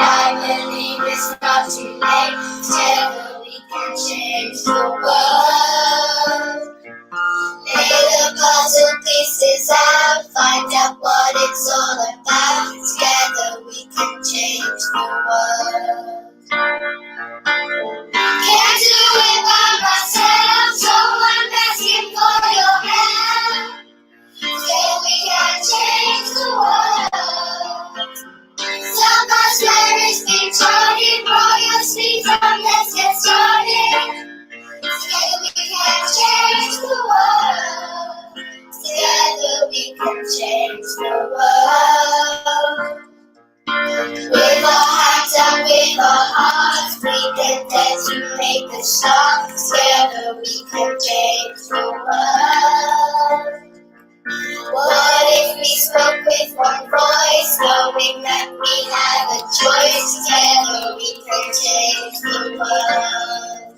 I believe it's not too late. Together we can change the world. Lay the puzzle pieces out, find out what it's all about. Together we can change the world. Can't do it by myself, so I'm asking for your help. Together we can change the world. Some us where it's been charted, roll your sleeves up, let's get started. Together we can change the world. Together we can change the world. With our hands and with our hearts, we can dance to make a start. Together we can change the world. What if we spoke with one voice, knowing that we have a choice? Together we can change the world.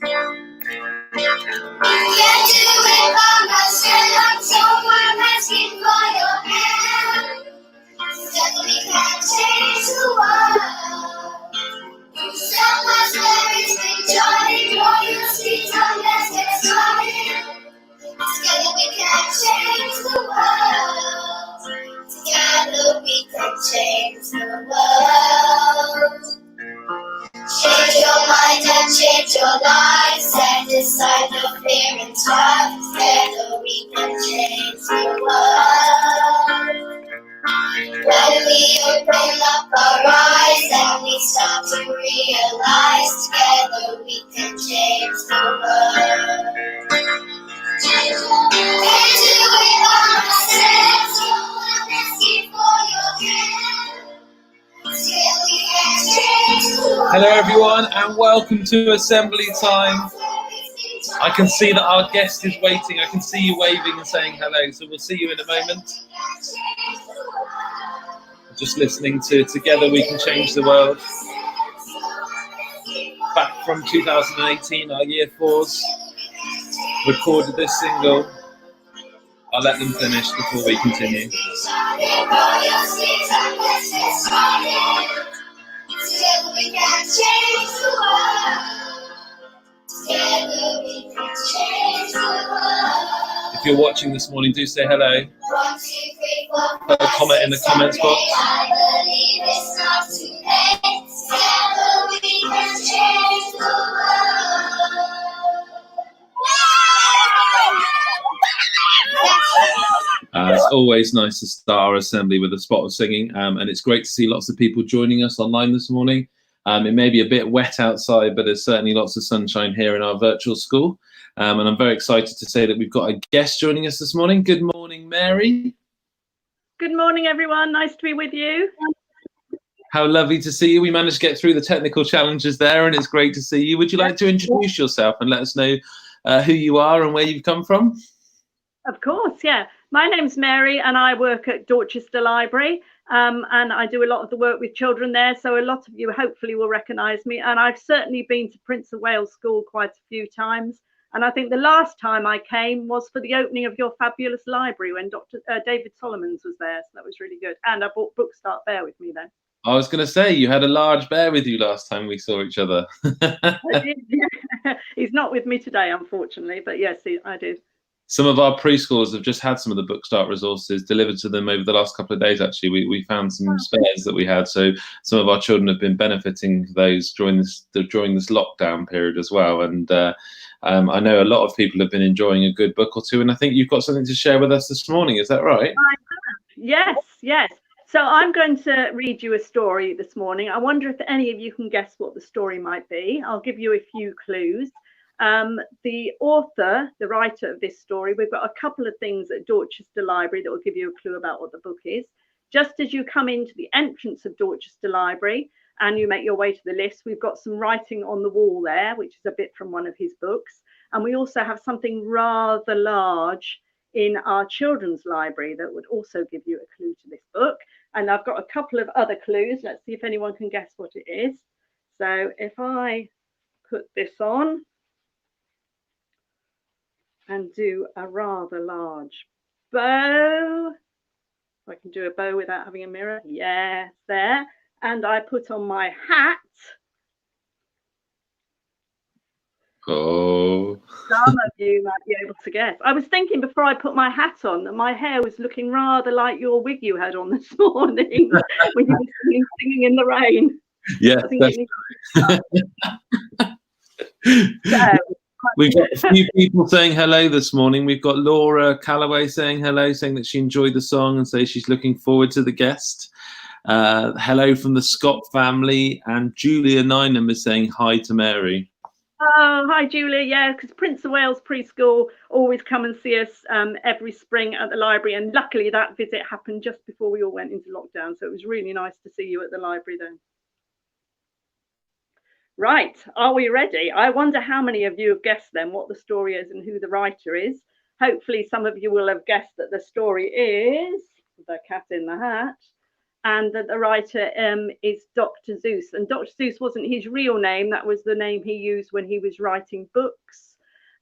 Can't do it by myself, so I'm asking for your help. Together we can change the world. So much where it's been charted, roll your sleeves up, let's get started. Together we can change the world. Together we can change the world. Change your mind and change your life. Set aside your fear and strife. Together we can change the world. When we open up our eyes and we start to realize, together we can change the world. Can't do it by myself, so I'm asking for your help. Together we can change the world. Hello everyone and welcome to Assembly Time. I can see that our guest is waiting. I can see you waving and saying hello, so we'll see you in a moment. Just listening to Together We Can Change the World. Back from 2018, our year fours recorded this single. I'll let them finish before we continue. Together we can change the world. Together we can change the world. If you're watching this morning, do say hello. 1, 2, 3, 4, 5, Put a comment in the comments box. I believe it's not too late. Together we can change the world. It's always nice to start our assembly with a spot of singing, and it's great to see lots of people joining us online this morning. It may be a bit wet outside, but there's certainly lots of sunshine here in our virtual school. And I'm very excited to say that we've got a guest joining us this morning. Good morning, Mary. Good morning, everyone. Nice to be with you. How lovely to see you. We managed to get through the technical challenges there, and it's great to see you. Would you like to introduce yourself and let us know who you are and where you've come from? Of course, yeah. My name's Mary and I work at Dorchester Library, and I do a lot of the work with children there, so a lot of you hopefully will recognise me, and I've certainly been to Prince of Wales School quite a few times, and I think the last time I came was for the opening of your fabulous library when Dr. David Solomons was there, so that was really good, and I brought Bookstart Bear with me then. I was going to say, you had a large bear with you last time we saw each other. I did, yeah. He's not with me today, unfortunately, but yes, I did. Some of our preschoolers have just had some of the Bookstart resources delivered to them over the last couple of days, actually. We found some spares that we had, so some of our children have been benefiting those during this lockdown period as well. And I know a lot of people have been enjoying a good book or two, and I think you've got something to share with us this morning. Is that right? Yes. So I'm going to read you a story this morning. I wonder if any of you can guess what the story might be. I'll give you a few clues. The author, the writer of this story, we've got a couple of things at Dorchester Library that will give you a clue about what the book is. Just as you come into the entrance of Dorchester Library and you make your way to the list, we've got some writing on the wall there, which is a bit from one of his books. And we also have something rather large in our children's library that would also give you a clue to this book. And I've got a couple of other clues. Let's see if anyone can guess what it is. So if I put this on and do a rather large bow. I can do a bow without having a mirror. Yes, there. and I put on my hat. Oh. Some of you might be able to guess. I was thinking before I put my hat on that my hair was looking rather like your wig you had on this morning when you were singing in the rain. Yeah, I think it needs so, we've got a few people saying hello this morning. We've got Laura Calloway saying hello, saying that she enjoyed the song and say she's looking forward to the guest. Hello from the Scott family, and Julia Nynham is saying hi to Mary. Oh, hi Julia. Yeah, because Prince of Wales Preschool always come and see us every spring at the library, and luckily that visit happened just before we all went into lockdown, so it was really nice to see you at the library then. Right, are we ready? I wonder how many of you have guessed then what the story is and who the writer is. Hopefully some of you will have guessed that the story is The Cat in the Hat, and that the writer is Dr. Seuss. And Dr. Seuss wasn't his real name, that was the name he used when he was writing books.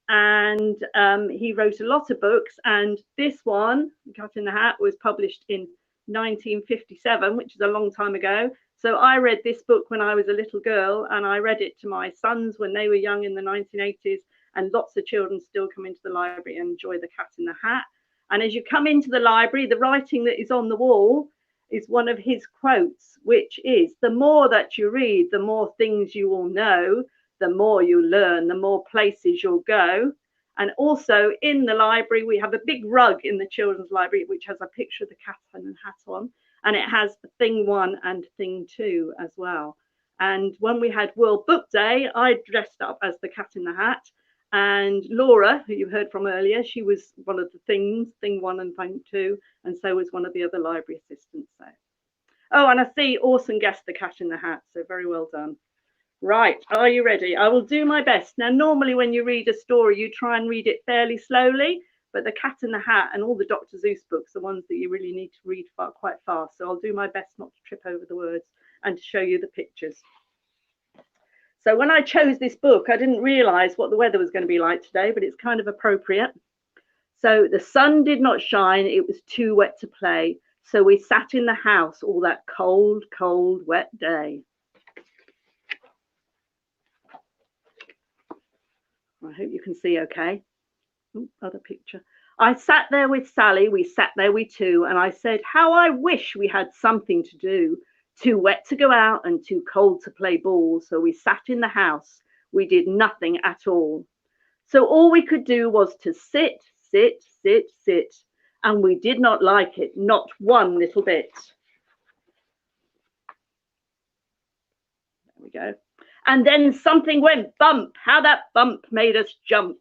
And he wrote a lot of books, and this one, The Cat in the Hat, was published in 1957, which is a long time ago. So I read this book when I was a little girl, and I read it to my sons when they were young in the 1980s, and lots of children still come into the library and enjoy The Cat in the Hat. And as you come into the library, the writing that is on the wall is one of his quotes, which is, "The more that you read, the more things you will know, the more you learn, the more places you'll go." And also in the library, we have a big rug in the children's library, which has a picture of the cat and the hat on, and it has thing 1 and thing 2 as well. And when we had World Book Day, I dressed up as the Cat in the Hat, and Laura, who you heard from earlier, she was one of the things, thing 1 and thing 2, and so was one of the other library assistants there. Oh, and I see Orson guessed the Cat in the Hat, so very well done. Right, are you ready? I will do my best. Now, normally when you read a story, you try and read it fairly slowly, but The Cat in the Hat and all the Dr. Seuss books are ones that you really need to read quite fast. So I'll do my best not to trip over the words and to show you the pictures. So when I chose this book, I didn't realize what the weather was going to be like today, but it's kind of appropriate. So the sun did not shine. It was too wet to play. So we sat in the house all that cold, cold, wet day. I hope you can see okay. Ooh, other picture. I sat there with Sally, we sat there we two, and I said, "How I wish we had something to do. Too wet to go out and too cold to play ball, so we sat in the house. We did nothing at all. So all we could do was to sit, sit, sit, sit, and we did not like it, not one little bit." There we go. And then something went bump. How that bump made us jump.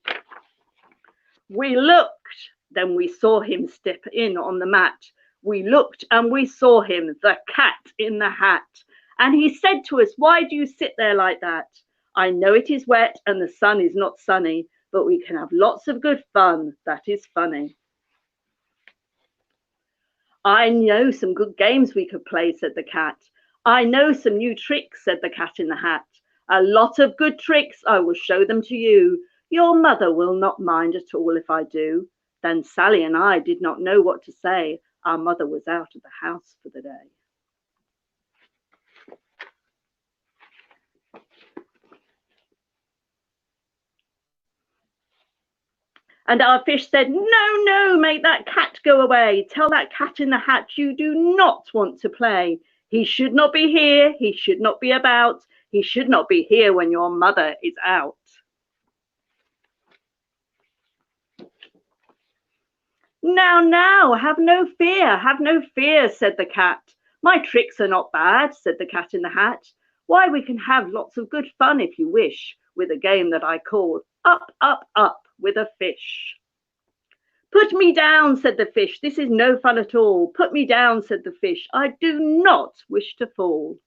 We looked, then we saw him step in on the mat. We looked and we saw him, the Cat in the Hat. And he said to us, "Why do you sit there like that? I know it is wet and the sun is not sunny, but we can have lots of good fun. That is funny." "I know some good games we could play," said the cat. "I know some new tricks," said the Cat in the Hat. "A lot of good tricks. I will show them to you. Your mother will not mind at all if I do." Then Sally and I did not know what to say. Our mother was out of the house for the day. And our fish said, "No, no, make that cat go away. Tell that Cat in the Hat you do not want to play. He should not be here. He should not be about. He should not be here when your mother is out." "Now, now, have no fear," said the cat. "My tricks are not bad," said the Cat in the Hat. "Why, we can have lots of good fun if you wish, with a game that I call Up, Up, Up with a Fish." "Put me down," said the fish. "This is no fun at all." "Put me down," said the fish. "I do not wish to fall."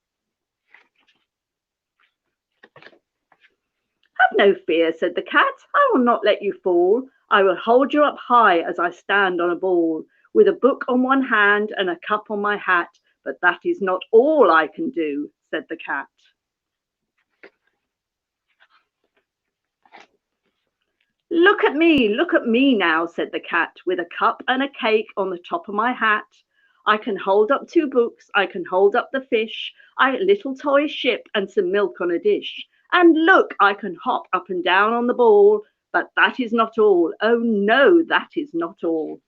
"Have no fear," said the cat. "I will not let you fall. I will hold you up high as I stand on a ball, with a book on one hand and a cup on my hat. But that is not all I can do," said the cat. Look at me now," said the cat, "with a cup and a cake on the top of my hat. I can hold up 2 books, I can hold up the fish, a little toy ship and some milk on a dish. And look, I can hop up and down on the ball, but that is not all. Oh no, that is not all.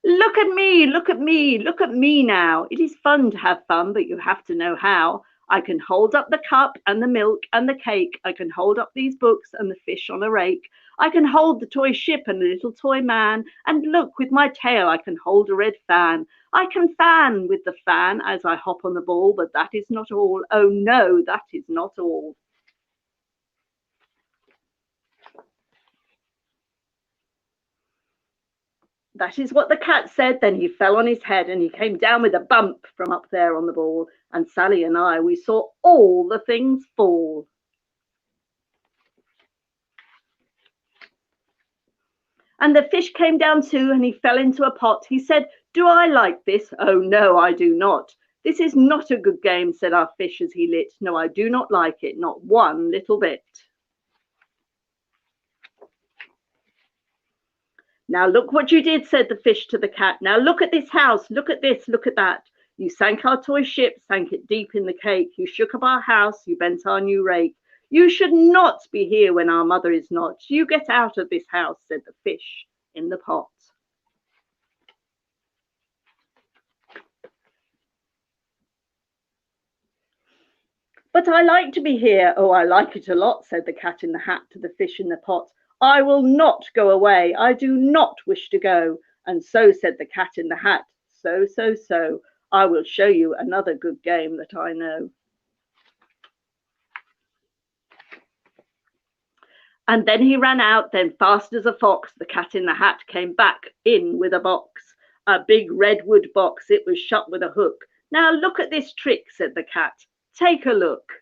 Look at me, look at me, look at me now. It is fun to have fun, but you have to know how. I can hold up the cup and the milk and the cake. I can hold up these books and the fish on a rake. I can hold the toy ship and the little toy man. And look, with my tail I can hold a red fan. I can fan with the fan as I hop on the ball, but that is not all. Oh no, that is not all. That is what the cat said. Then he fell on his head and he came down with a bump from up there on the ball. And Sally and I, we saw all the things fall. And the fish came down too and he fell into a pot. He said, "Do I like this? Oh no, I do not. This is not a good game," said our fish as he lit. "No, I do not like it, not one little bit." "Now look what you did," said the fish to the cat. "Now look at this house, look at this, look at that. You sank our toy ship, sank it deep in the cake. You shook up our house, you bent our new rake. You should not be here when our mother is not. You get out of this house," said the fish in the pot. "But I like to be here. Oh, I like it a lot," said the cat in the hat to the fish in the pot. "I will not go away. I do not wish to go." And so said the cat in the hat. So, I will show you another good game that I know. And then he ran out, then fast as a fox, the cat in the hat came back in with a box, a big redwood box. It was shut with a hook. "Now look at this trick," said the cat. "Take a look."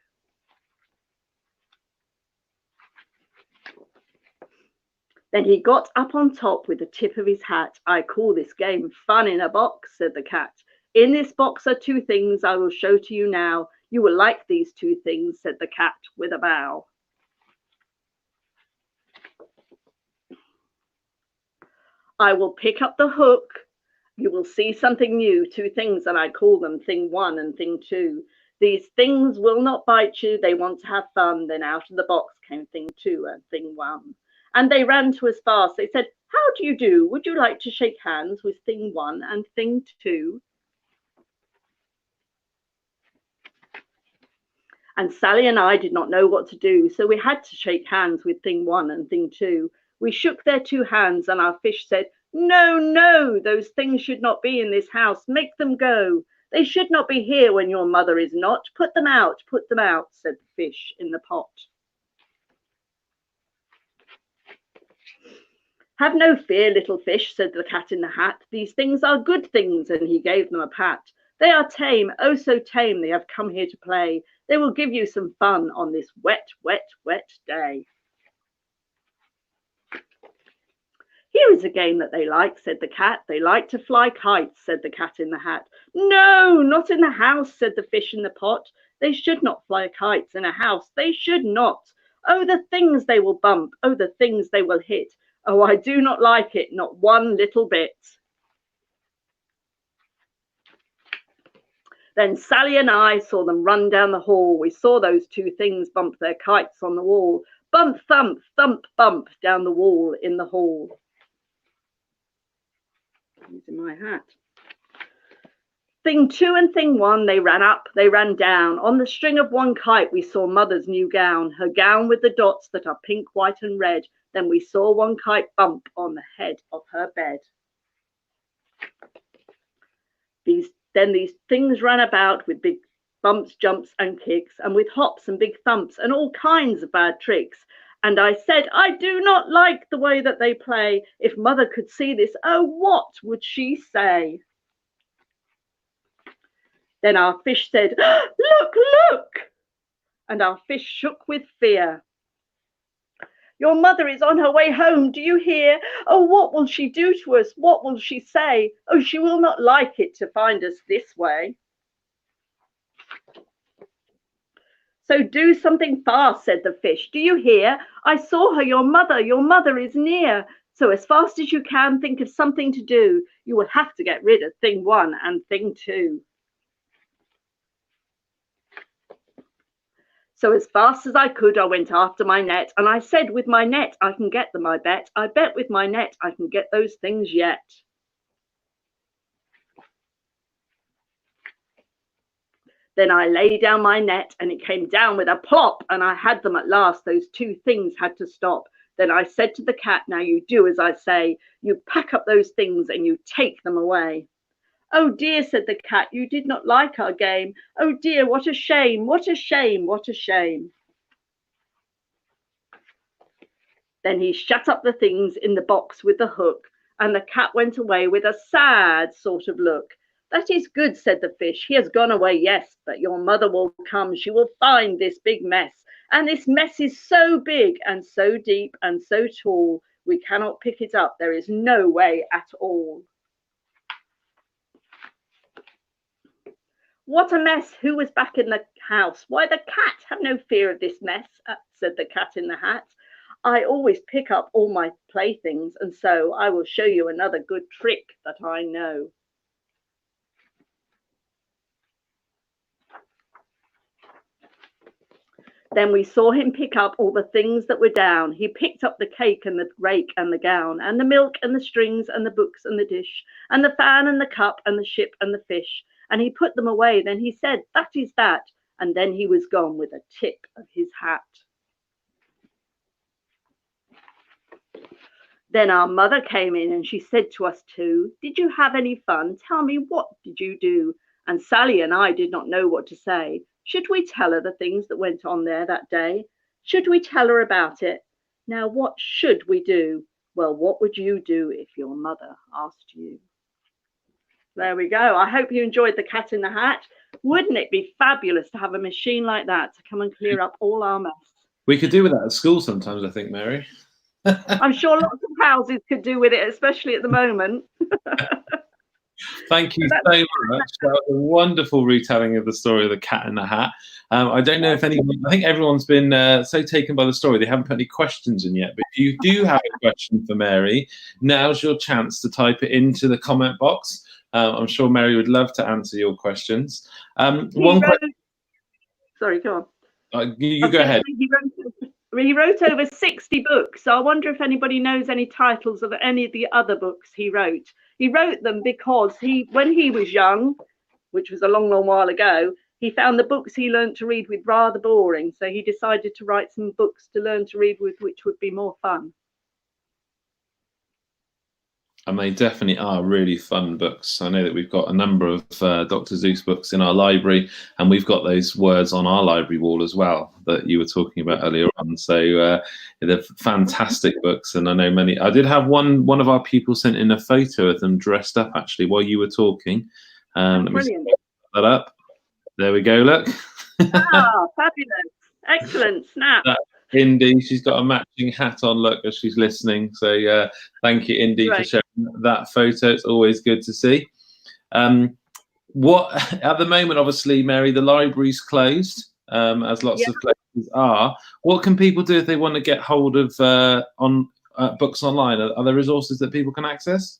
Then he got up on top with the tip of his hat. "I call this game fun in a box," said the cat. "In this box are 2 things I will show to you now. You will like these 2 things," said the cat with a bow. "I will pick up the hook. You will see something new, 2 things, and I call them thing 1 and thing 2. These things will not bite you, they want to have fun." Then out of the box came thing 2 and thing 1. And they ran to us fast. They said, "How do you do? Would you like to shake hands with thing 1 and thing 2? And Sally and I did not know what to do, so we had to shake hands with thing 1 and thing 2. We shook their 2 hands, and our fish said, "No, no, those things should not be in this house. Make them go. They should not be here when your mother is not. Put them out, said the fish in the pot. "Have no fear, little fish," said the cat in the hat. "These things are good things," and he gave them a pat. "They are tame, oh so tame, they have come here to play. They will give you some fun on this wet, wet, wet day." "Here is a game that they like," said the cat. "They like to fly kites," said the cat in the hat. "No, not in the house," said the fish in the pot. "They should not fly kites in a house, they should not. Oh, the things they will bump, oh, the things they will hit. Oh, I do not like it, not one little bit." Then Sally and I saw them run down the hall. We saw those 2 things bump their kites on the wall. Bump, thump, thump, bump down the wall in the hall. Using my hat. Thing 2 and thing 1, they ran up, they ran down. On the string of one kite we saw mother's new gown, her gown with the dots that are pink, white and red. Then we saw one kite bump on the head of her bed. Then these things ran about with big bumps, jumps and kicks, and with hops and big thumps and all kinds of bad tricks. And I said, "I do not like the way that they play. If mother could see this, oh, what would she say?" Then our fish said, "Look, look!" And our fish shook with fear. "Your mother is on her way home, do you hear? Oh, what will she do to us? What will she say? Oh, she will not like it to find us this way. So do something fast," said the fish. "Do you hear? I saw her, your mother is near." So as fast as you can, think of something to do. You will have to get rid of thing 1 and thing 2. So as fast as I could, I went after my net, and I said, with my net I can get them, I bet. I bet with my net I can get those things yet. Then I lay down my net, and it came down with a plop, and I had them at last. Those 2 things had to stop. Then I said to the cat, now you do as I say. You pack up those things and you take them away. Oh dear, said the cat, you did not like our game. Oh dear, what a shame, what a shame, what a shame. Then he shut up the things in the box with the hook, and the cat went away with a sad sort of look. That is good, said the fish. He has gone away, yes, but your mother will come. She will find this big mess. And this mess is so big and so deep and so tall, we cannot pick it up. There is no way at all. What a mess! Who was back in the house? Why, the cat. Have no fear of this mess, said the cat in the hat. I always pick up all my playthings, and so I will show you another good trick that I know. Then we saw him pick up all the things that were down. He picked up the cake and the rake and the gown and the milk and the strings and the books and the dish and the fan and the cup and the ship and the fish. And he put them away. Then he said, that is that. And then he was gone with a tip of his hat. Then our mother came in and she said to us two, did you have any fun? Tell me, what did you do? And Sally and I did not know what to say. Should we tell her the things that went on there that day? Should we tell her about it? Now, what should we do? Well, what would you do if your mother asked you? There we go. I hope you enjoyed the Cat in the Hat. Wouldn't it be fabulous to have a machine like that to come and clear up all our mess? We could do with that at school sometimes, I think, Mary. I'm sure lots of houses could do with it, especially at the moment. Thank you so much. That was a wonderful retelling of the story of the Cat in the Hat. I don't know if anyone, I think everyone's been so taken by the story, they haven't put any questions in yet. But if you do have a question for Mary, now's your chance to type it into the comment box. I'm sure Mary would love to answer your questions. Sorry, go on. You go ahead. He wrote over 60 books, so I wonder if anybody knows any titles of any of the other books he wrote. He wrote them because when he was young, which was a long, long while ago, he found the books he learned to read with rather boring, so he decided to write some books to learn to read with, which would be more fun. And they definitely are really fun books. I know that we've got a number of Dr. Seuss books in our library, and we've got those words on our library wall as well that you were talking about earlier on. So they're fantastic books, and I know many. I did have one of our people sent in a photo of them dressed up actually while you were talking. Let me set that up. There we go. Look. Ah, fabulous! Excellent. Snap. Indy, she's got a matching hat on, look, as she's listening. So thank you, Indy, for sharing that photo. It's always good to see. What at the moment, obviously, Mary, the library's closed, as lots of places are. What can people do if they want to get hold of books online? Are there resources that people can access?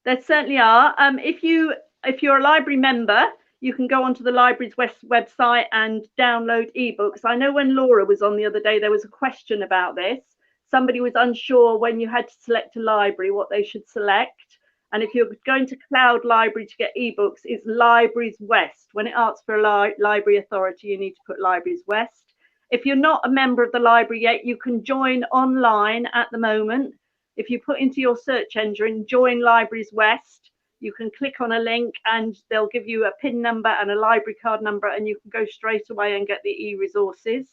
There certainly are. If you're a library member, you can go onto the library's website and download ebooks. I know when Laura was on the other day, there was a question about this. Somebody was unsure when you had to select a library, what they should select. And if you're going to Cloud Library to get ebooks, it's Libraries West. When it asks for a library authority, you need to put Libraries West. If you're not a member of the library yet, you can join online at the moment. If you put into your search engine, Join Libraries West, you can click on a link and they'll give you a PIN number and a library card number, and you can go straight away and get the e-resources.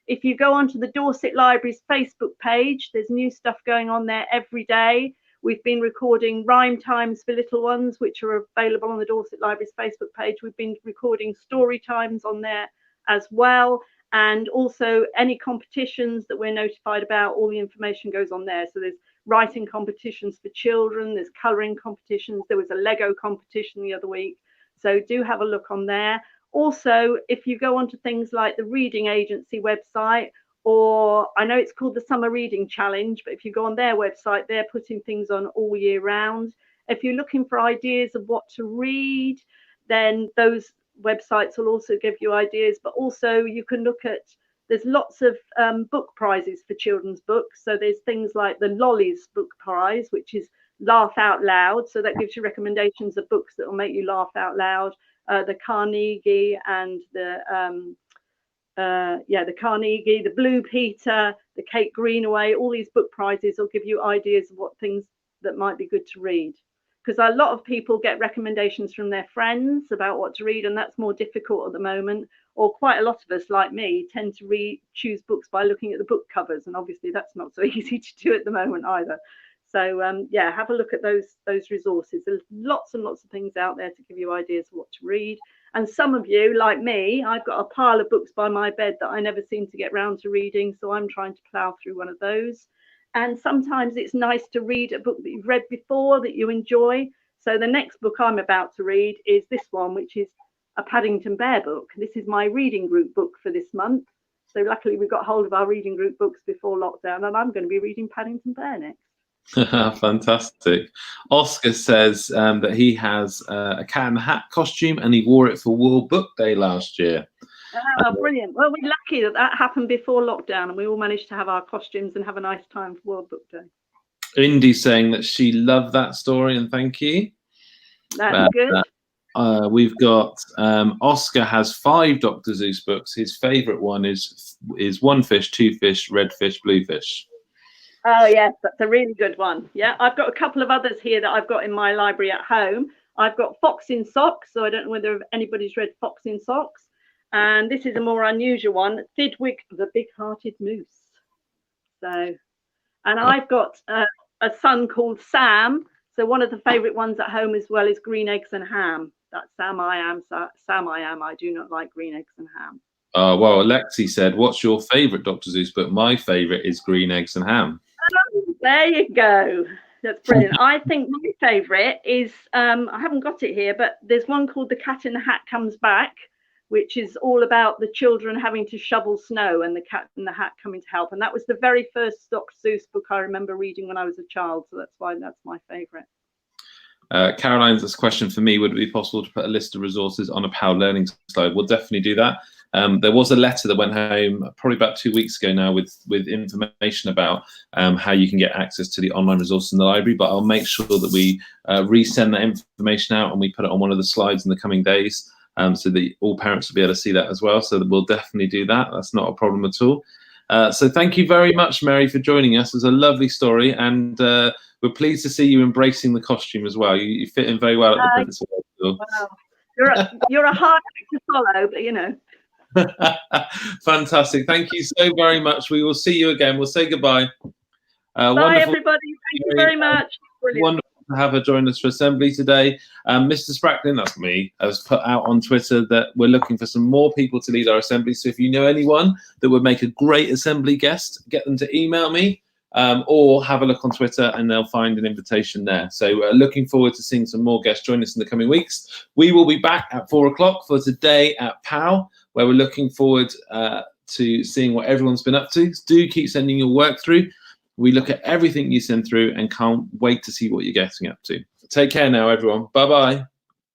If you go onto the Dorset Library's Facebook page, there's new stuff going on there every day. We've been recording rhyme times for little ones, which are available on the Dorset Library's Facebook page. We've been recording story times on there as well. And also any competitions that we're notified about, all the information goes on there. So there's writing competitions for children, there's colouring competitions, there was a Lego competition the other week, so do have a look on there. Also, if you go onto things like the Reading Agency website or I know it's called the Summer Reading Challenge, but if you go on their website, they're putting things on all year round. If you're looking for ideas of what to read, then those websites will also give you ideas, but also you can look at, there's lots of book prizes for children's books. So there's things like the Lollies book prize, which is laugh out loud. So that gives you recommendations of books that will make you laugh out loud. The Carnegie and the Carnegie, the Blue Peter, the Kate Greenaway, all these book prizes will give you ideas of what things that might be good to read. Because a lot of people get recommendations from their friends about what to read, and that's more difficult at the moment. Or quite a lot of us, like me, tend to choose books by looking at the book covers, and obviously that's not so easy to do at the moment either. So yeah, have a look at those resources. There's lots and lots of things out there to give you ideas of what to read. And some of you, like me, I've got a pile of books by my bed that I never seem to get round to reading, so I'm trying to plough through one of those. And sometimes it's nice to read a book that you've read before that you enjoy. So the next book I'm about to read is this one, which is a Paddington Bear book. This is my reading group book for this month. So luckily we got hold of our reading group books before lockdown, and I'm going to be reading Paddington Bear next. Fantastic. Oscar says that he has a Cat in the Hat costume and he wore it for World Book Day last year. Oh, brilliant. Well, we're lucky that happened before lockdown and we all managed to have our costumes and have a nice time for World Book Day. Indy's saying that she loved that story and thank you. That's good. We've got Oscar has 5 Dr. Seuss books. His favourite one is One Fish, Two Fish, Red Fish, Blue Fish. Oh, yes, that's a really good one. Yeah, I've got a couple of others here that I've got in my library at home. I've got Fox in Socks, so I don't know whether anybody's read Fox in Socks. And this is a more unusual one, Thidwig the Big-Hearted Moose. So, and I've got a son called Sam. So one of the favourite ones at home as well is Green Eggs and Ham. That's Sam I Am, Sam I Am. I do not like green eggs and ham. Well, Alexi said, what's your favourite Dr. Seuss book? My favourite is Green Eggs and Ham. Oh, there you go. That's brilliant. I think my favourite is, I haven't got it here, but there's one called The Cat in the Hat Comes Back, which is all about the children having to shovel snow and the Cat in the Hat coming to help. And that was the very first Dr. Seuss book I remember reading when I was a child. So that's why that's my favourite. Caroline's question for me, would it be possible to put a list of resources on a PAL learning slide? We'll definitely do that. There was a letter that went home probably about 2 weeks ago now with information about how you can get access to the online resources in the library, but I'll make sure that we resend that information out and we put it on one of the slides in the coming days so that all parents will be able to see that as well. So that we'll definitely do that. That's not a problem at all. So thank you very much, Mary, for joining us. It was a lovely story, and we're pleased to see you embracing the costume as well. You fit in very well at the principal. Wow. You're a hard act to follow, but you know. Fantastic. Thank you so very much. We will see you again. We'll say goodbye. Bye, everybody. Thank you very much. Brilliant. Wonderful to have her join us for assembly today. Mr Spracklen, that's me, has put out on Twitter that we're looking for some more people to lead our assembly. So if you know anyone that would make a great assembly guest, get them to email me or have a look on Twitter and they'll find an invitation there. So looking forward to seeing some more guests join us in the coming weeks. We will be back at 4 o'clock for today at POW, where we're looking forward to seeing what everyone's been up to. Do keep sending your work through. We look at everything you send through and can't wait to see what you're getting up to. Take care now, everyone. Bye-bye.